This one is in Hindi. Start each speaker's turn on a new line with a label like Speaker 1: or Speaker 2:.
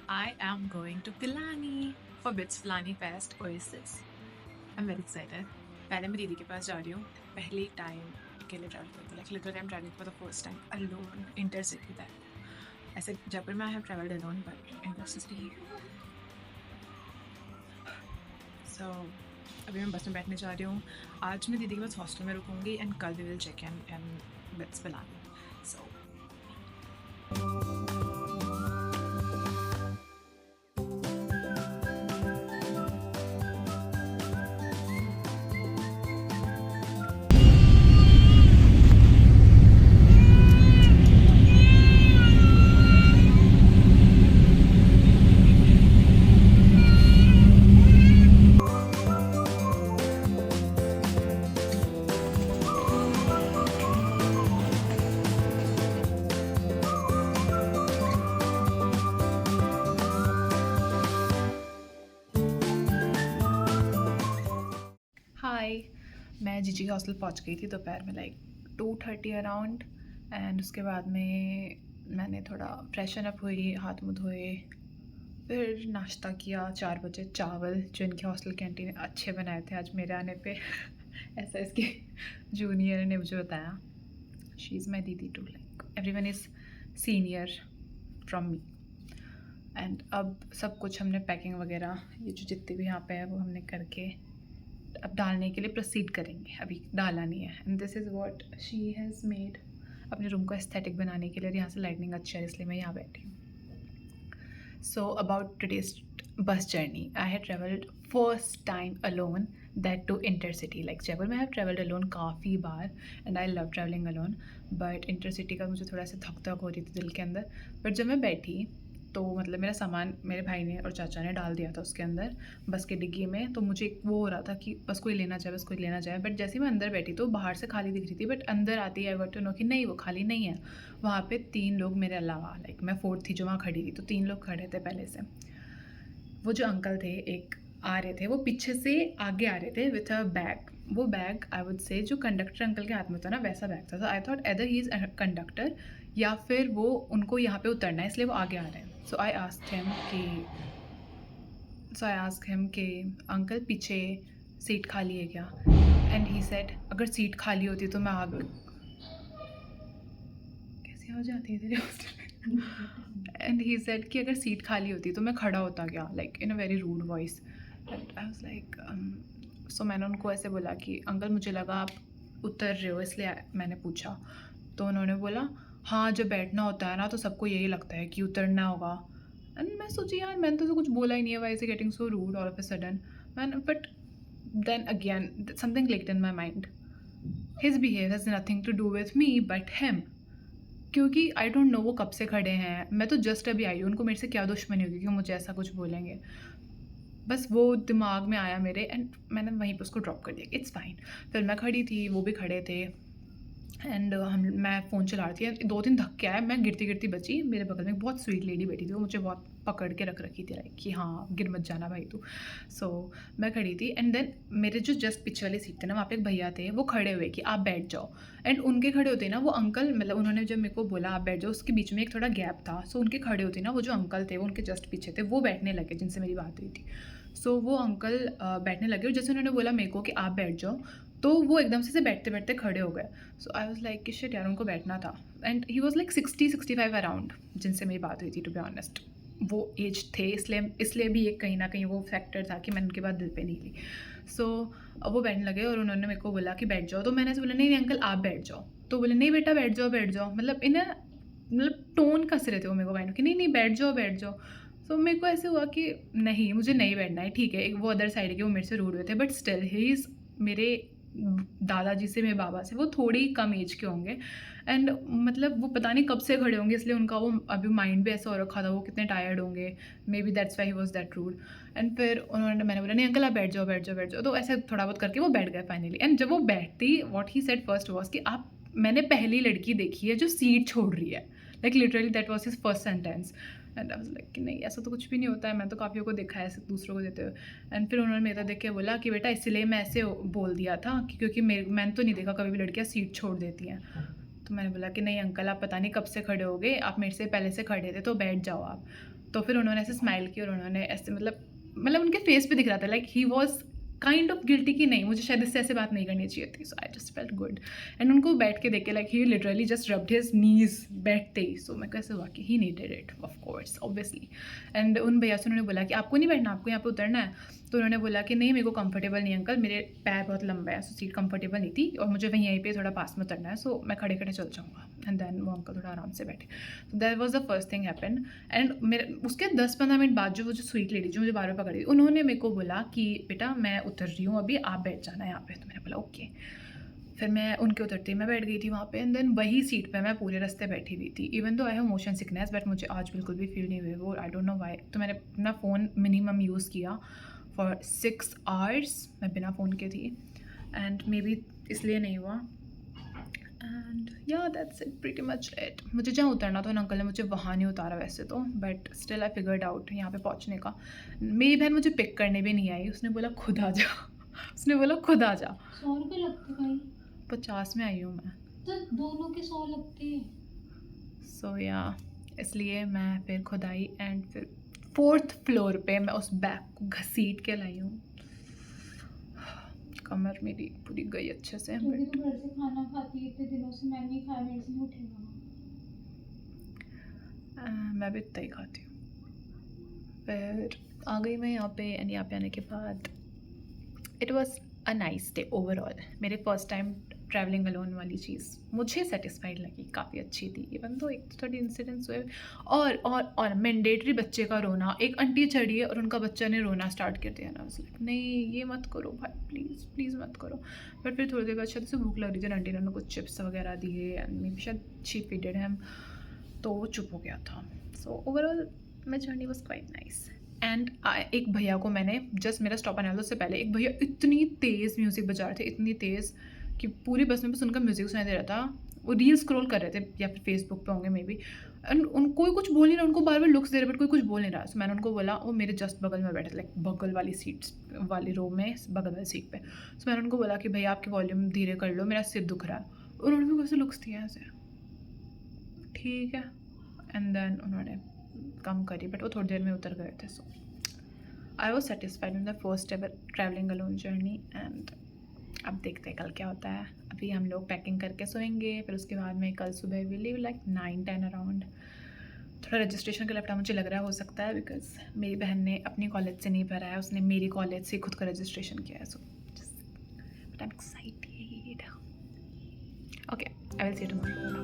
Speaker 1: I am going to Pilani for BITS Pilani Fest Oasis. I'm very excited. पहले मैं दीदी के पास जा रही हूँ पहली टाइम के लिए ट्रैवल करती like literally I am travelling for the first time alone intercity that ऐसे जयपुर में I have travelled alone but intercity so अभी मैं बस में बैठने जा रही हूँ. आज मैं दीदी के पास हॉस्टल में रुकूंगी एंड कल we will check in BITS Pilani. So hi, मैं जीजी के हॉस्टल पहुंच गई थी दोपहर में लाइक 2:30 अराउंड. एंड उसके बाद में मैंने थोड़ा फ्रेशन अप हुई, हाथ मुँह धोए, फिर नाश्ता किया. 4 बजे चावल जो इनके हॉस्टल कैंटीन ने अच्छे बनाए थे आज मेरे आने पे ऐसा इसके जूनियर ने मुझे बताया. शी इज़ माई दीदी too, like everyone is senior from me. And अब सब कुछ हमने पैकिंग वगैरह ये जो जितने भी यहाँ पे है वो हमने करके अब डालने के लिए प्रोसीड करेंगे. अभी डाला नहीं है. And this is what she has made अपने रूम को एस्थेटिक बनाने के लिए. यहाँ से लाइटनिंग अच्छी है इसलिए मैं यहाँ बैठी हूँ. So about today's bus journey, I have travelled first time alone, that too intercity. Like Jaipur में आई हैव ट्रेवल्ड अलोन काफ़ी बार and I love travelling alone, but intercity का मुझे थोड़ा सा धक धक हो रही थी दिल के अंदर. बट जब मैं बैठी तो मतलब मेरा सामान मेरे भाई ने और चाचा ने डाल दिया था उसके अंदर बस के डिग्गी में. तो मुझे वो हो रहा था कि बस कोई लेना चाहे, बस कोई लेना चाहे. बट जैसे ही मैं अंदर बैठी तो बाहर से खाली दिख रही थी, बट अंदर आती आई गॉट टू नो कि नहीं वो खाली नहीं है. वहाँ पे 3 लोग मेरे अलावा, लाइक मैं 4th थी जो वहाँ खड़ी थी, तो 3 लोग खड़े थे पहले से. वो जो अंकल थे एक आ रहे थे, वो पीछे से आगे आ रहे थे विथ अ बैग. वो बैग आई वुड से जो कंडक्टर अंकल के हाथ में था ना वैसा बैग था. तो I thought either he is conductor या फिर वो उनको यहाँ पे उतरना है इसलिए वो आगे आ रहे हैं. सो आई आस्क्ड हिम कि अंकल पीछे सीट खाली है क्या. एंड ही सेड अगर सीट खाली होती तो मैं आगे कैसे हो जाती है तेरे हॉस्टल. एंड ही सेड कि अगर सीट खाली होती तो मैं खड़ा होता क्या, like in a very rude voice. And I was like so मैंने उनको ऐसे बोला कि अंकल मुझे लगा आप उतर रहे हो इसलिए मैंने पूछा. तो उन्होंने बोला हाँ जब बैठना होता है ना तो सबको यही लगता है कि उतरना होगा. एंड मैं सोची यार मैंने तो कुछ बोला ही नहीं है, why is getting so rude all of a sudden man. But then again something clicked in my mind. His behave has nothing to do with me but him. क्योंकि आई डोंट नो वो कब से खड़े हैं, मैं तो जस्ट अभी आई हूँ. उनको मेरे से क्या दुश्मनी होगी कि मुझे ऐसा कुछ बोलेंगे. बस वो दिमाग में आया मेरे एंड मैंने वहीं पर उसको ड्रॉप कर दिया. It's fine. फिर मैं खड़ी थी, वो भी खड़े थे एंड मैं फ़ोन चला रही थी. 2-3 धक्के आए, मैं गिरती गिरती बची. मेरे बगल में एक बहुत स्वीट लेडी बैठी थी, वो मुझे बहुत पकड़ के रख रखी थी लाइक कि हाँ गिर मत जाना भाई तू. सो मैं खड़ी थी एंड देन मेरे जो जस्ट पीछे वाली सीट थे ना वहाँ पे एक भैया थे, वो खड़े हुए कि आप बैठ जाओ. एंड उनके खड़े होते ना वो अंकल, मतलब उन्होंने जब मेरे को बोला आप बैठ जाओ उसके बीच में एक थोड़ा गैप था. सो उनके खड़े होते ना वो जो अंकल थे वो उनके जस्ट पीछे थे, वो बैठने लगे जिनसे मेरी बात हुई थी. सो वो अंकल बैठने लगे और जैसे उन्होंने बोला मेरे को कि आप बैठ जाओ तो वो एकदम से बैठते बैठते खड़े हो गए. सो आई वाज लाइक कि शिट यार उनको बैठना था. And he was like 60-65 around जिनसे मेरी बात हुई थी. टू बी ऑनेस्ट वो एज थे, इसलिए भी एक कहीं ना कहीं वो फैक्टर था कि मैंने उनके बाद दिल पे नहीं ली. सो वो बैठने लगे और उन्होंने मेरे को बोला कि बैठ जाओ. तो मैंने ऐसे बोला नहीं नहीं अंकल आप बैठ जाओ. तो बोले नहीं बेटा बैठ जाओ बैठ जाओ, मतलब इन्हें मतलब टोन कस रहे थे वो मेरे को बैठ कि नहीं नहीं बैठ जाओ बैठ जाओ. तो मेरे को ऐसे हुआ कि नहीं मुझे नहीं बैठना है. ठीक है एक वो अदर साइड के वो मेरे से रूड हुए थे बट स्टिल ही इज़ मेरे दादाजी से मेरे बाबा से वो थोड़ी कम एज के होंगे. एंड मतलब वो पता नहीं कब से खड़े होंगे इसलिए उनका वो अभी माइंड भी ऐसा हो रखा था, वो कितने टायर्ड होंगे. Maybe that's why he was that rude. And फिर मैंने बोला नहीं अंकल आप बैठ जाओ बैठ जाओ बैठ जाओ. तो ऐसे थोड़ा बहुत करके वो बैठ गए फाइनली. एंड जब वो बैठती what he said first was कि आप मैंने पहली लड़की देखी है जो सीट छोड़ रही है. Like literally that was his first sentence. And I was like कि नहीं ऐसा तो कुछ भी नहीं होता है, मैं तो काफ़ियों को देखा है ऐसे दूसरों को देते हुए. एंड फिर उन्होंने मेरा देख के बोला कि बेटा इसलिए मैं ऐसे बोल दिया था कि क्योंकि मैंने तो नहीं देखा कभी भी लड़कियाँ सीट छोड़ देती हैं. तो मैंने बोला कि नहीं अंकल आप पता नहीं कब से खड़े हो गए, आप मेरे से पहले से खड़े थे तो बैठ जाओ आप. तो फिर उन्होंने ऐसे स्माइल किया और उन्होंने ऐसे मतलब उनके फेस पे दिख रहा था like he was kind of guilty कि नहीं, मुझे शायद इससे ऐसे बात नहीं करनी चाहिए थी. So I just felt good. And उनको बैठ के देख के like he literally just rubbed his knees बैठते ही. सो मैं कैसे हुआ कि he needed it of course obviously. And उन भैया से उन्होंने बोला कि आपको नहीं बैठना, आपको यहाँ पे उतरना है. तो उन्होंने बोला कि नहीं मेरे को कंफर्टेबल नहीं अंकल, मेरे पैर बहुत लंबा है, सो सीट कंफर्टेबल नहीं थी और मुझे वहीं यहीं पे थोड़ा पास में उतरना है, सो मैं खड़े खड़े चल जाऊँगा. एंड देन वो अंकल थोड़ा आराम से बैठे. So that was the first thing happen. And मेरे उसके 10-15 मिनट बाद जो वो जो स्वीट लेडी जो मुझे बार बार पकड़ी थी, उन्होंने मेरे को बोला कि बेटा मैं उतर रही हूँ अभी, आप बैठ जाना यहाँ पे. तो मैंने बोला ओके. फिर मैं उनके उतरते ही मैं बैठ गई थी वहाँ पे. एंड देन वही सीट पे मैं पूरे रास्ते बैठी हुई थी. इवन तो I have motion sickness but मुझे आज बिल्कुल भी फील नहीं हुई वो. I don't know why. तो मैंने अपना फ़ोन मिनिमम यूज़ किया फॉर 6 आवर्स. मैं बिना फ़ोन के थी एंड मे बी इसलिए नहीं हुआ. एंड या that's it pretty much it. मुझे जहाँ उतरना था अंकल ने मुझे वहाँ नहीं उतारा वैसे तो, but still I figured out यहाँ पे पहुँचने का. मेरी बहन मुझे पिक करने भी नहीं आई. उसने बोला खुद आ जा. उसने बोला खुद आ जा.
Speaker 2: 100 रुपये लगते भाई.
Speaker 1: 50 में आई हूँ मैं.
Speaker 2: तो दोनों के 100 लगते हैं.
Speaker 1: सो या इसलिए मैं फिर खुद आई. एंड फिर 4th फ्लोर पे मैं उस बैग को घसीट के लाई हूँ. कमर मेरी पूरी गई अच्छे से.
Speaker 2: तू भी तो घर से खाना खाती है इतने दिनों से. मैंने नहीं खाया, मेरे से नहीं उठेगा.
Speaker 1: मैं भी इतना ही खाती हूँ. फिर आ गई मैं यहाँ पे. एंड यहाँ पे आने के बाद it was a nice day overall. मेरे फर्स्ट टाइम ट्रैवलिंग अलोन वाली चीज़ मुझे सेटिस्फाइड लगी, काफ़ी अच्छी थी. इवन तो एक थोड़ी इंसिडेंट्स हुए. और मैंडेटरी बच्चे का रोना. एक आंटी चढ़ी है और उनका बच्चा ने रोना स्टार्ट कर दिया ना. लाइक नहीं ये मत करो भाई, प्लीज़ प्लीज़ मत करो. बट फिर थोड़ी देर बाद शायद से भूख लग रही थी. आंटी ने उनको कुछ चिप्स वगैरह दिए एंड मे बी शायद शी फीडेड हिम, तो वो चुप हो गया था. So overall my journey was quite nice. And एक भैया को मैंने जस्ट मेरा स्टॉप आने वाला उससे पहले एक भैया इतनी तेज़ म्यूज़िक बजा रहे थे, इतनी तेज़ कि पूरी बस में बस उनका म्यूज़िक सुनाई दे रहा था. वो रील स्क्रॉल कर रहे थे या फिर फेसबुक पे होंगे मे बी. एंड कोई कुछ बोल नहीं रहा, उनको बार बार लुक्स दे रहे बट कोई कुछ बोल नहीं रहा. सो मैंने उनको बोला, वो मेरे जस्ट बगल में बैठे लाइक बगल वाली सीट्स वाली रो में बगल वाली सीट पे. सो मैंने उनको बोला कि भैया आपकी वॉल्यूम धीरे कर लो, मेरा सिर दुख रहा है. उन्होंने भी कैसे लुक्स दिए ऐसे, ठीक है. एंड देन उन्होंने कम करी बट वो थोड़ी देर में उतर गए थे. So I was satisfied in the first ever travelling alone journey. And अब देखते हैं कल क्या होता है. अभी हम लोग पैकिंग करके सोएंगे. फिर उसके बाद में कल सुबह विल लीव लाइक 9-10 अराउंड. थोड़ा रजिस्ट्रेशन का लैपटॉप मुझे लग रहा है हो सकता है बिकॉज मेरी बहन ने अपनी कॉलेज से नहीं भरा है, उसने मेरी कॉलेज से खुद का रजिस्ट्रेशन किया है. So but I am excited. Okay I will see you tomorrow.